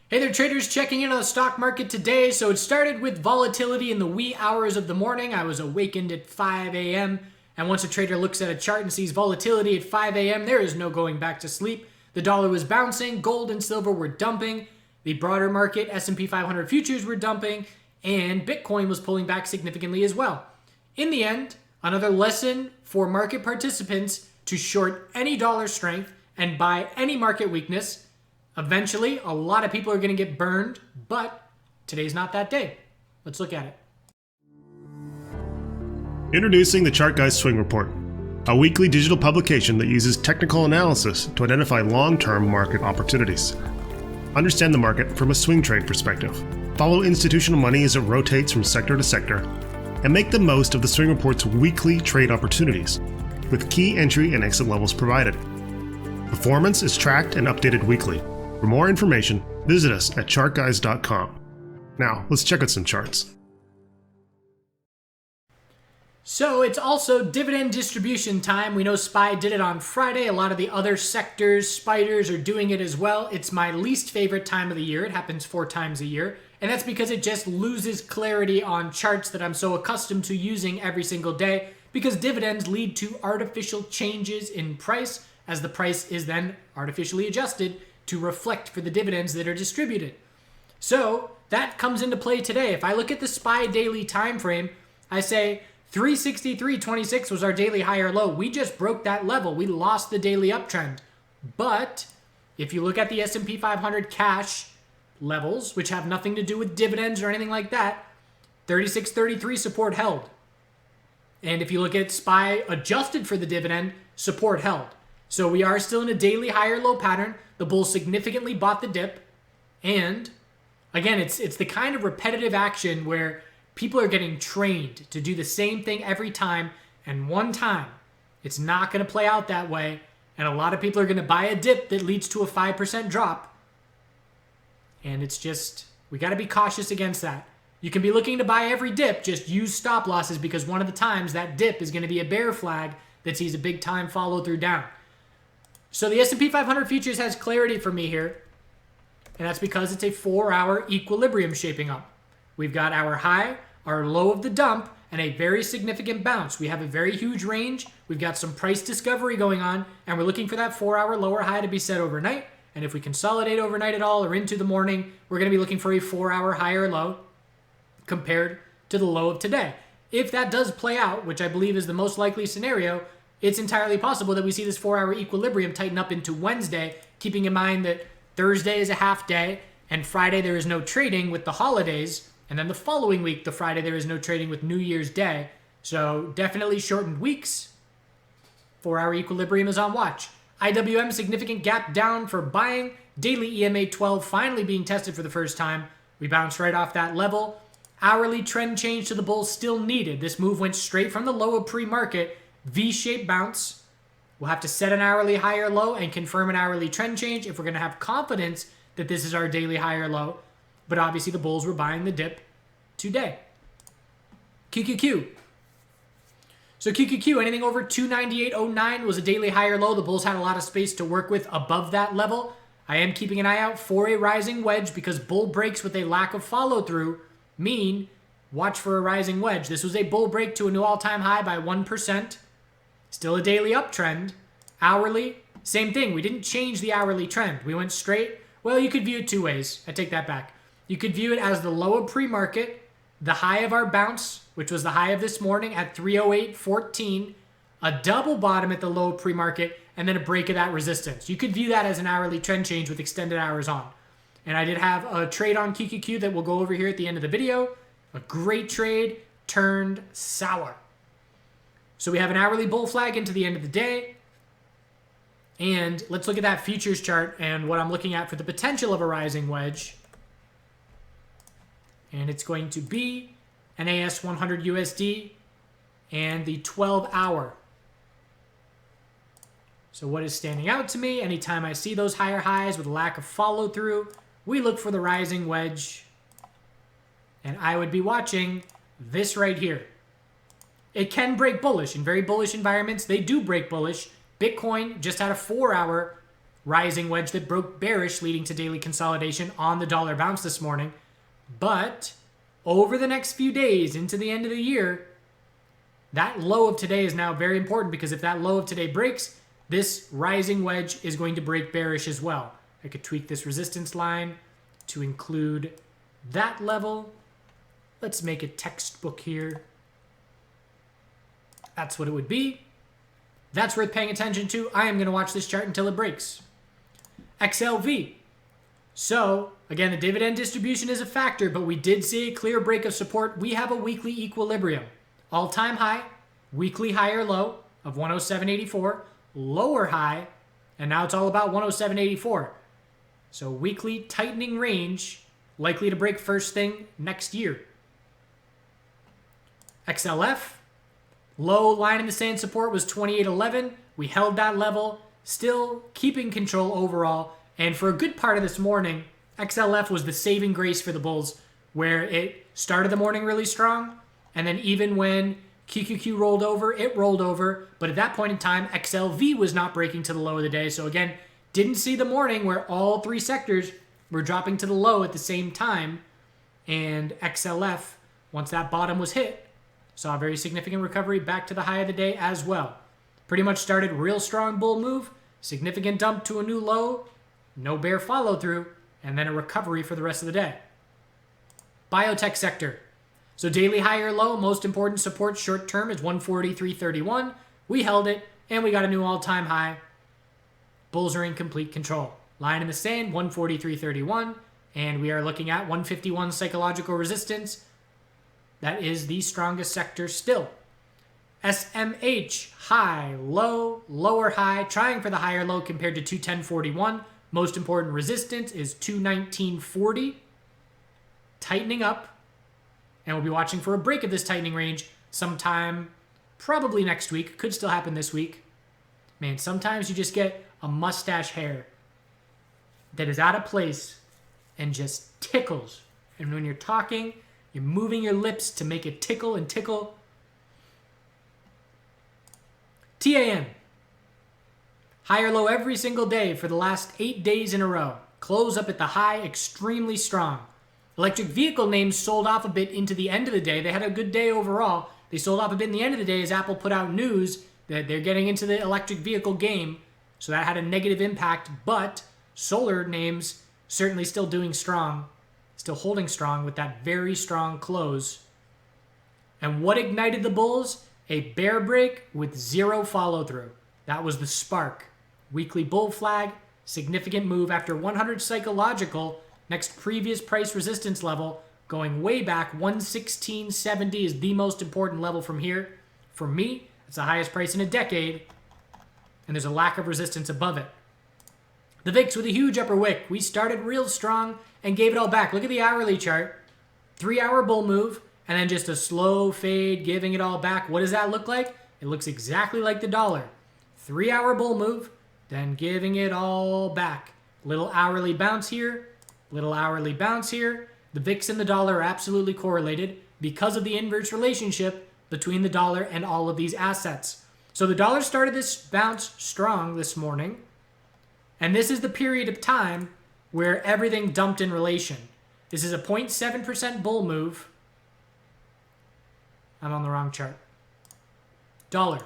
Hey there traders, checking in on the stock market today. So it started with volatility in the wee hours of the morning. I was awakened at 5 a.m. and once a trader looks at a chart and sees volatility at 5 a.m., there is no going back to sleep. The dollar was bouncing, gold and silver were dumping, the broader market S&P 500 futures were dumping, and Bitcoin was pulling back significantly as well. In the end, another lesson for market participants to short any dollar strength and buy any market weakness. Eventually, a lot of people are going to get burned, but today's not that day. Let's look at it. Introducing the Chart Guy's Swing Report, a weekly digital publication that uses technical analysis to identify long-term market opportunities. Understand the market from a swing trade perspective. Follow institutional money as it rotates from sector to sector, and make the most of the Swing Report's weekly trade opportunities, with key entry and exit levels provided. Performance is tracked and updated weekly. For more information, visit us at chartguys.com. Now, let's check out some charts. So it's also dividend distribution time. We know SPY did it on Friday. A lot of the other sectors, spiders, are doing it as well. It's my least favorite time of the year. It happens 4 times a year. And that's because it just loses clarity on charts that I'm so accustomed to using every single day, because dividends lead to artificial changes in price, as the price is then artificially adjusted to reflect for the dividends that are distributed. So that comes into play today. If I look at the SPY daily time frame, I say 363.26 was our daily high or low. We just broke that level. We lost the daily uptrend. But if you look at the S&P 500 cash levels, which have nothing to do with dividends or anything like that, 36.33 support held. And if you look at SPY adjusted for the dividend, support held. So we are still in a daily high or low pattern. The bulls significantly bought the dip. And again, it's the kind of repetitive action where people are getting trained to do the same thing every time. And one time, it's not going to play out that way. And a lot of people are going to buy a dip that leads to a 5% drop. And it's just, we got to be cautious against that. You can be looking to buy every dip, just use stop losses, because one of the times that dip is going to be a bear flag that sees a big time follow through down. So the S&P 500 futures has clarity for me here, and that's because it's a 4-hour equilibrium shaping up. We've got our high, our low of the dump, and a very significant bounce. We have a very huge range. We've got some price discovery going on, and we're looking for that 4-hour lower high to be set overnight. And if we consolidate overnight at all or into the morning, we're going to be looking for a 4-hour high or low compared to the low of today. If that does play out, which I believe is the most likely scenario, it's entirely possible that we see this 4-hour equilibrium tighten up into Wednesday, keeping in mind that Thursday is a half day and Friday there is no trading with the holidays. And then the following week, the Friday, there is no trading with New Year's Day. So definitely shortened weeks. 4-hour equilibrium is on watch. IWM significant gap down for buying. Daily EMA 12 finally being tested for the first time. We bounced right off that level. Hourly trend change to the bulls still needed. This move went straight from the low of pre-market. V-shaped bounce. We'll have to set an hourly high or low and confirm an hourly trend change if we're going to have confidence that this is our daily high or low. But obviously the bulls were buying the dip today. QQQ. So QQQ, anything over 298.09 was a daily high or low. The bulls had a lot of space to work with above that level. I am keeping an eye out for a rising wedge, because bull breaks with a lack of follow through mean watch for a rising wedge. This was a bull break to a new all-time high by 1%. Still a daily uptrend. Hourly, same thing. We didn't change the hourly trend. We went straight. Well, you could view it 2 ways. I take that back. You could view it as the low of pre-market, the high of our bounce, which was the high of this morning at 308.14, a double bottom at the low of pre-market, and then a break of that resistance. You could view that as an hourly trend change with extended hours on. And I did have a trade on QQQ that we'll go over here at the end of the video. A great trade turned sour. So we have an hourly bull flag into the end of the day. And let's look at that futures chart and what I'm looking at for the potential of a rising wedge. And it's going to be an AS 100 USD and the 12-hour. So what is standing out to me? Anytime I see those higher highs with a lack of follow through, we look for the rising wedge. And I would be watching this right here. It can break bullish. In very bullish environments, they do break bullish. Bitcoin just had a 4-hour rising wedge that broke bearish, leading to daily consolidation on the dollar bounce this morning. But over the next few days into the end of the year, that low of today is now very important, because if that low of today breaks, this rising wedge is going to break bearish as well. I could tweak this resistance line to include that level. Let's make it textbook here. That's what it would be. That's worth paying attention to. I am going to watch this chart until it breaks. XLV. So, again, the dividend distribution is a factor, but we did see a clear break of support. We have a weekly equilibrium. All-time high, weekly high or low of 107.84, lower high, and now it's all about 107.84. So weekly tightening range, likely to break first thing next year. XLF, low line in the sand support was 28.11. We held that level, still keeping control overall. And for a good part of this morning, XLF was the saving grace for the bulls, where it started the morning really strong, and then even when Qqq rolled over, it rolled over. But at that point in time, XLV was not breaking to the low of the day. So again, didn't see the morning where all three sectors were dropping to the low at the same time. And XLF, once that bottom was hit, saw a very significant recovery back to the high of the day as well. Pretty much started real strong bull move, significant dump to a new low, no bear follow through, and then a recovery for the rest of the day. Biotech sector. So daily high or low, most important support short term is 143.31. We held it, and we got a new all-time high. Bulls are in complete control. Line in the sand, 143.31, and we are looking at 151 psychological resistance. That is the strongest sector still. SMH, high, low, lower high, trying for the higher low compared to 210.41. Most important resistance is 219.40. Tightening up. And we'll be watching for a break of this tightening range sometime probably next week. Could still happen this week. Man, sometimes you just get a mustache hair that is out of place and just tickles. And when you're talking, you're moving your lips to make it tickle and tickle. TAN. High or low every single day for the last 8 days in a row. Close up at the high, extremely strong. Electric vehicle names sold off a bit into the end of the day. They had a good day overall. They sold off a bit in the end of the day as Apple put out news that they're getting into the electric vehicle game. So that had a negative impact, but solar names certainly still doing strong. Still holding strong with that very strong close. And what ignited the bulls? A bear break with zero follow through. That was the spark. Weekly bull flag, significant move after 100 psychological, next previous price resistance level, going way back. 116.70 is the most important level from here. For me, it's the highest price in a decade, and there's a lack of resistance above it. The VIX with a huge upper wick. We started real strong and gave it all back. Look at the hourly chart. 3-hour bull move, and then just a slow fade, giving it all back. What does that look like? It looks exactly like the dollar. 3-hour bull move, then giving it all back. Little hourly bounce here, little hourly bounce here. The VIX and the dollar are absolutely correlated because of the inverse relationship between the dollar and all of these assets. So the dollar started this bounce strong this morning, and this is the period of time where everything dumped in relation. This is a 0.7% bull move. I'm on the wrong chart. Dollar.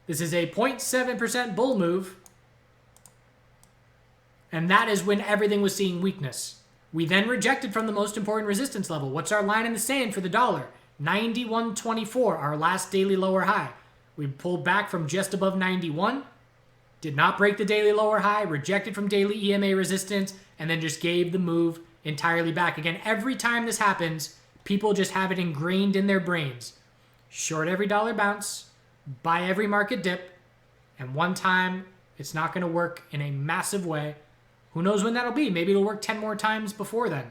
This is a 0.7% bull move, and that is when everything was seeing weakness. We then rejected from the most important resistance level. What's our line in the sand for the dollar? 91.24, our last daily lower high. We pulled back from just above 91, did not break the daily lower high, rejected from daily EMA resistance, and then just gave the move entirely back. Again, every time this happens, people just have it ingrained in their brains. Short every dollar bounce, buy every market dip, and one time it's not going to work in a massive way. Who knows when that'll be? Maybe it'll work 10 more times before then.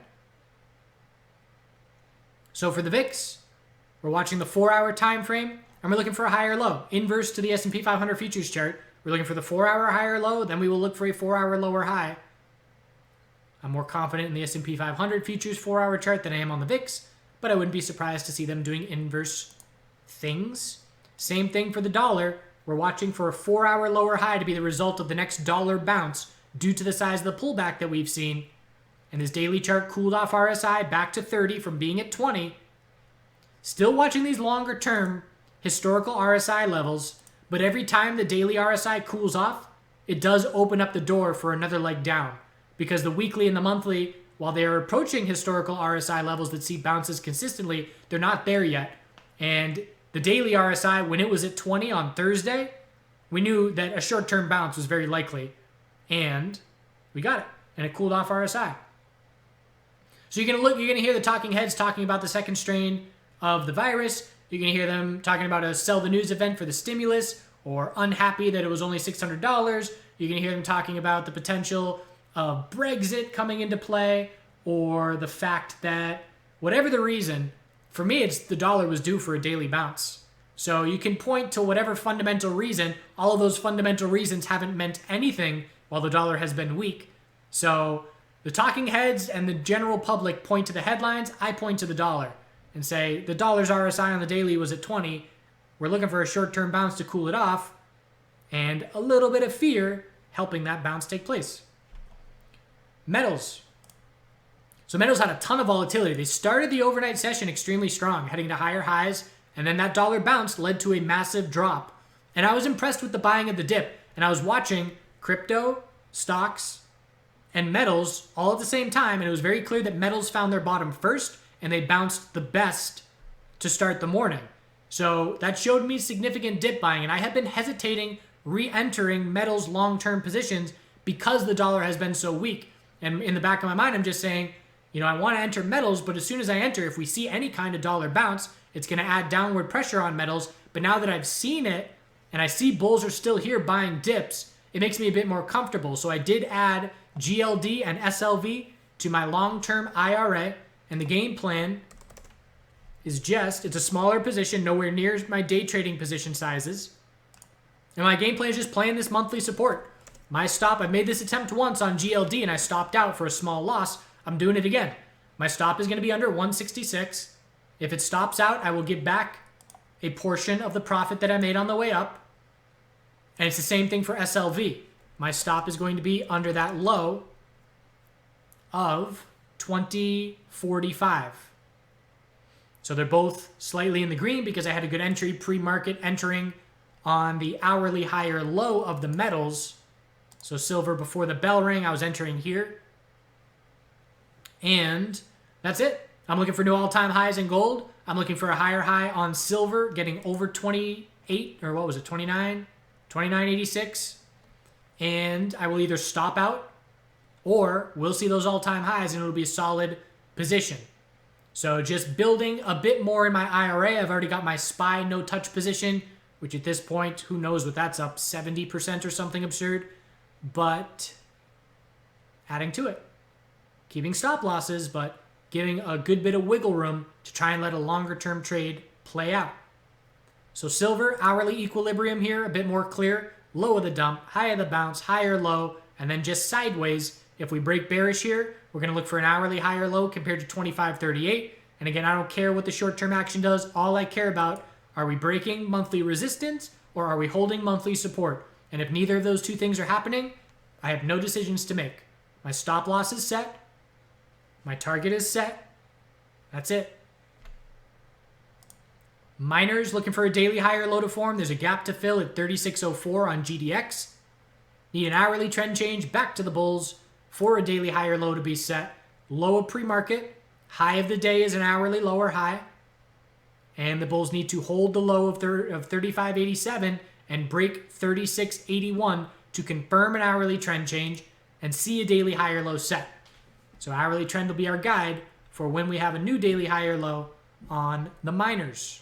So for the VIX, we're watching the 4-hour time frame, and we're looking for a higher low. Inverse to the S&P 500 futures chart. We're looking for the 4-hour higher low, then we will look for a 4-hour lower high. I'm more confident in the S&P 500 futures 4-hour chart than I am on the VIX, but I wouldn't be surprised to see them doing inverse things. Same thing for the dollar. we're watching for a 4-hour lower high to be the result of the next dollar bounce due to the size of the pullback that we've seen. And this daily chart cooled off RSI back to 30 from being at 20. Still watching these longer term historical RSI levels, but every time the daily RSI cools off, it does open up the door for another leg down, because the weekly and the monthly, while they are approaching historical RSI levels that see bounces consistently, they're not there yet. And the daily RSI, when it was at 20 on Thursday, we knew that a short-term bounce was very likely, and we got it, and it cooled off RSI. So you're gonna hear the talking heads talking about the second strain of the virus. You're gonna hear them talking about a sell the news event for the stimulus, or unhappy that it was only $600. You're gonna hear them talking about the potential of Brexit coming into play, or the fact that whatever the reason, for me, it's the dollar was due for a daily bounce. So you can point to whatever fundamental reason. All of those fundamental reasons haven't meant anything while the dollar has been weak. So the talking heads and the general public point to the headlines. I point to the dollar and say the dollar's RSI on the daily was at 20. We're looking for a short-term bounce to cool it off, and a little bit of fear helping that bounce take place. Metals. So metals had a ton of volatility. They started the overnight session extremely strong, heading to higher highs, and then that dollar bounce led to a massive drop. And I was impressed with the buying of the dip, and I was watching crypto, stocks, and metals all at the same time, and it was very clear that metals found their bottom first, and they bounced the best to start the morning. So that showed me significant dip buying, and I have been hesitating re-entering metals long-term positions because the dollar has been so weak. And in the back of my mind, I'm just saying, I want to enter metals, but as soon as I enter, if we see any kind of dollar bounce, it's going to add downward pressure on metals. But now that I've seen it, and I see bulls are still here buying dips, it makes me a bit more comfortable. So I did add GLD and SLV to my long-term IRA, and the game plan is it's a smaller position, nowhere near my day trading position sizes. And my game plan is just playing this monthly support. My stop, I made this attempt once on GLD and I stopped out for a small loss. I'm doing it again. My stop is going to be under 166. If it stops out, I will give back a portion of the profit that I made on the way up. And it's the same thing for SLV. My stop is going to be under that low of 2045. So they're both slightly in the green because I had a good entry pre-market entering on the hourly higher low of the metals. So silver before the bell rang, I was entering here. And that's it. I'm looking for new all-time highs in gold. I'm looking for a higher high on silver, getting over 28, or what was it, 29? 29.86. And I will either stop out or we'll see those all-time highs and it'll be a solid position. So just building a bit more in my IRA. I've already got my SPY no-touch position, which at this point, who knows what that's up, 70% or something absurd. But adding to it. Keeping stop losses, but giving a good bit of wiggle room to try and let a longer-term trade play out. So silver, hourly equilibrium here, a bit more clear. Low of the dump, high of the bounce, higher low, and then just sideways. If we break bearish here, we're going to look for an hourly higher low compared to 25.38. And again, I don't care what the short-term action does. All I care about, are we breaking monthly resistance or are we holding monthly support? And if neither of those two things are happening, I have no decisions to make. My stop loss is set. My target is set. That's it. Miners looking for a daily higher low to form. There's a gap to fill at 36.04 on GDX. Need an hourly trend change back to the bulls for a daily higher low to be set. Low of pre-market. High of the day is an hourly lower high. And the bulls need to hold the low of 35.87 and break 36.81 to confirm an hourly trend change and see a daily higher low set. So hourly trend will be our guide for when we have a new daily higher low on the miners.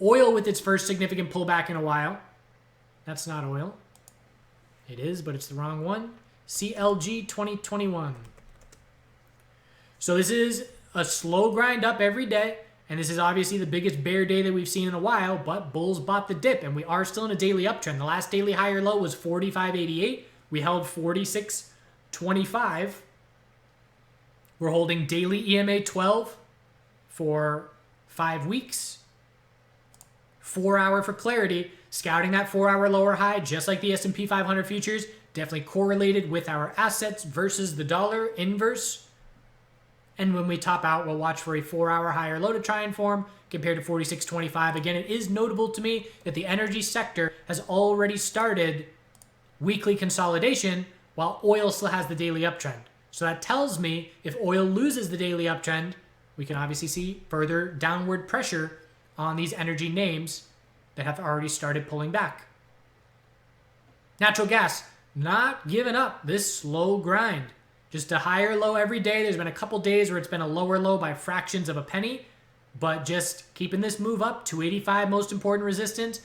Oil with its first significant pullback in a while. That's not oil. It is, but it's the wrong one. CLG 2021. So this is a slow grind up every day. And this is obviously the biggest bear day that we've seen in a while, but bulls bought the dip, and we are still in a daily uptrend. The last daily higher low was 45.88. We held 46.25. We're holding daily EMA 12 for 5 weeks. 4 hour for clarity. scouting that 4-hour lower high, just like the S&P 500 futures, definitely correlated with our assets versus the dollar inverse. And when we top out, we'll watch for a 4-hour higher low to try and form compared to 46.25. Again, it is notable to me that the energy sector has already started weekly consolidation while oil still has the daily uptrend. So that tells me if oil loses the daily uptrend, we can obviously see further downward pressure on these energy names that have already started pulling back. Natural gas, not giving up this slow grind. Just a higher low every day. There's been a couple days where it's been a lower low by fractions of a penny, but just keeping this move up. 285 most important resistance.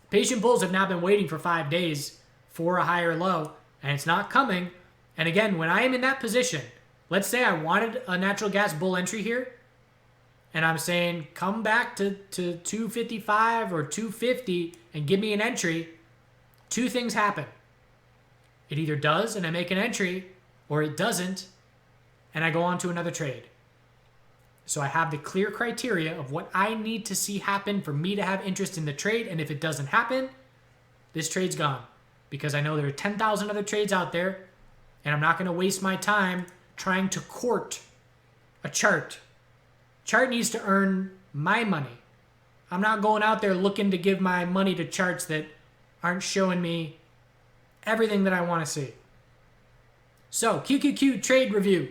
Patient bulls have now been waiting for 5 days for a higher low, and it's not coming. And again, when I am in that position, let's say I wanted a natural gas bull entry here, and I'm saying come back to 255 or 250 and give me an entry, two things happen. It either does and I make an entry, or it doesn't and I go on to another trade. So I have the clear criteria of what I need to see happen for me to have interest in the trade. And if it doesn't happen, this trade's gone, because I know there are 10,000 other trades out there, and I'm not going to waste my time trying to court a chart. Chart needs to earn my money. I'm not going out there looking to give my money to charts that aren't showing me everything that I want to see. So, Qqq Trade review.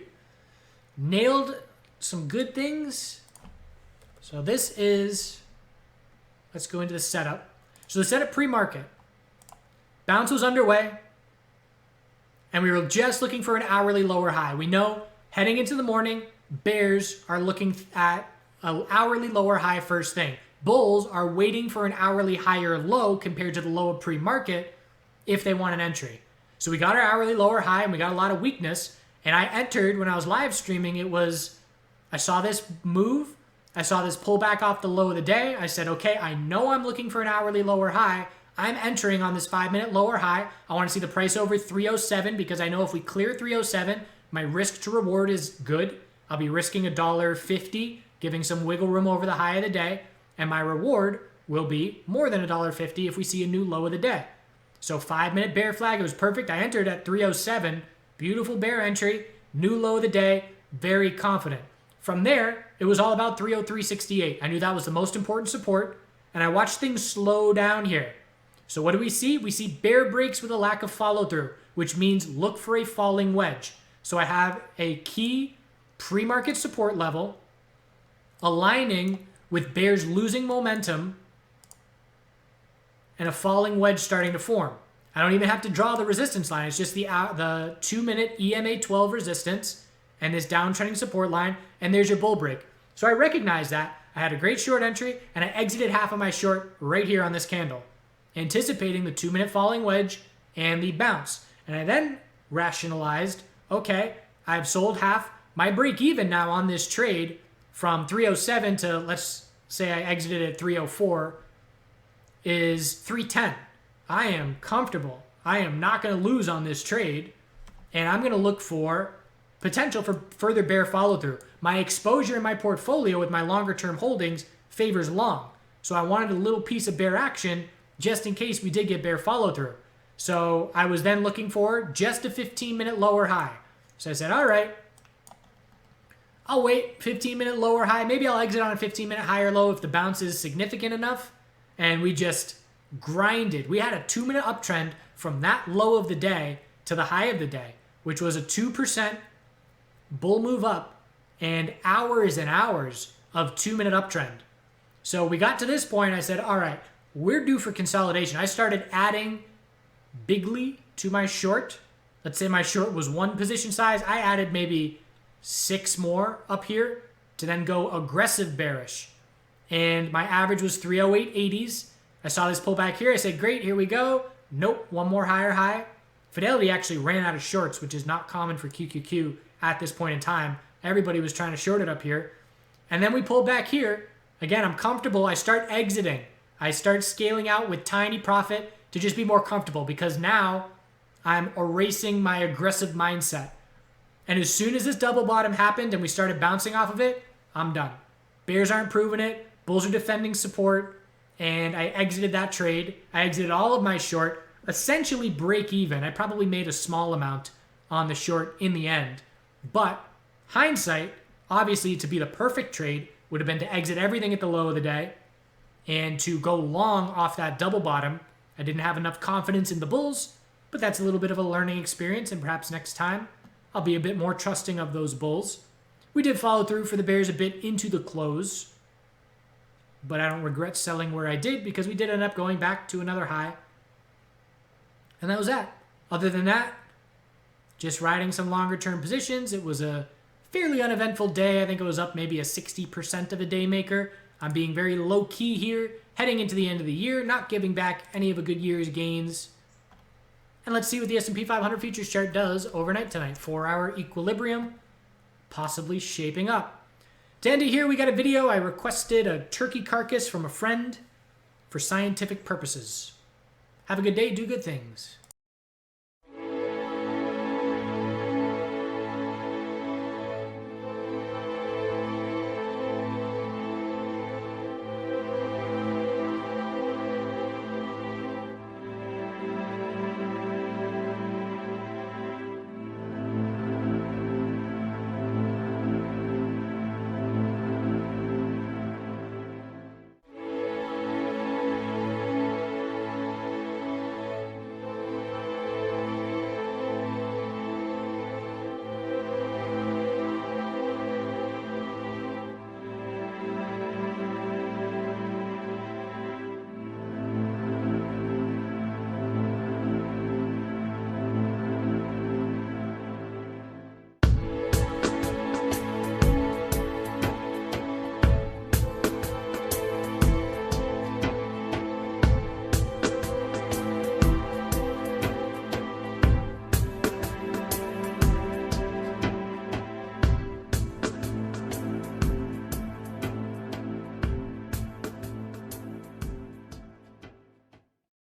Nailed some good things. So this is, let's go into the setup. So the setup pre-market. Bounce was underway, and we were just looking for an hourly lower high. We know heading into the morning, bears are looking at an hourly lower high first thing. Bulls are waiting for an hourly higher low compared to the low of pre-market if they want an entry. So we got our hourly lower high, and we got a lot of weakness. And I entered when I was live streaming. I saw this move. I saw this pull back off the low of the day. I said, okay, I know I'm looking for an hourly lower high. I'm entering on this 5-minute lower high. I want to see the price over 307, because I know if we clear 307, my risk to reward is good. I'll be risking $1.50, giving some wiggle room over the high of the day, and my reward will be more than $1.50 if we see a new low of the day. So 5-minute bear flag, it was perfect. I entered at 307, beautiful bear entry, new low of the day, very confident. From there, it was all about 303.68. I knew that was the most important support, and I watched things slow down here. So what do we see? We see bear breaks with a lack of follow through, which means look for a falling wedge. So I have a key pre-market support level aligning with bears losing momentum and a falling wedge starting to form. I don't even have to draw the resistance line. It's just the 2-minute EMA 12 resistance and this downtrending support line, and there's your bull break. So I recognize that. I had a great short entry, and I exited half of my short right here on this candle, anticipating the 2-minute falling wedge and the bounce. And I then rationalized, okay, I've sold half. My break even now on this trade from 307 to, let's say I exited at 304, is 310. I am comfortable. I am not going to lose on this trade, and I'm going to look for potential for further bear follow through. My exposure in my portfolio with my longer term holdings favors long. So I wanted a little piece of bear action just in case we did get bear follow through. So I was then looking for just a 15-minute lower high. So I said, all right, I'll wait, 15-minute lower high. Maybe I'll exit on a 15-minute higher low if the bounce is significant enough. And we just grinded. We had a 2-minute uptrend from that low of the day to the high of the day, which was a 2% bull move up and hours and hours of 2-minute uptrend. So we got to this point. I said, all right, we're due for consolidation. I started adding bigly to my short. Let's say my short was 1 position size. I added maybe 6 more up here to then go aggressive bearish. And my average was 308.80s. I saw this pull back here. I said, great, here we go. Nope, 1 more higher high. Fidelity actually ran out of shorts, which is not common for QQQ at this point in time. Everybody was trying to short it up here. And then we pulled back here. Again, I'm comfortable. I start exiting. I start scaling out with tiny profit to just be more comfortable, because now I'm erasing my aggressive mindset. And as soon as this double bottom happened and we started bouncing off of it, I'm done. Bears aren't proving it. Bulls are defending support. and I exited that trade. I exited all of my short, essentially break even. I probably made a small amount on the short in the end. But hindsight, obviously to be the perfect trade would have been to exit everything at the low of the day and to go long off that double bottom. I didn't have enough confidence in the bulls, but that's a little bit of a learning experience, and perhaps next time I'll be a bit more trusting of those bulls. We did follow through for the bears a bit into the close, but I don't regret selling where I did because we did end up going back to another high. And that was that. Other than that, just riding some longer term positions. It was a fairly uneventful day. I think it was up maybe a 60% of a day maker. I'm being very low key here, heading into the end of the year, not giving back any of a good year's gains. And let's see what the S&P 500 futures chart does overnight tonight. 4-hour equilibrium, possibly shaping up. To end it here, we got a video. I requested a turkey carcass from a friend for scientific purposes. Have a good day. Do good things.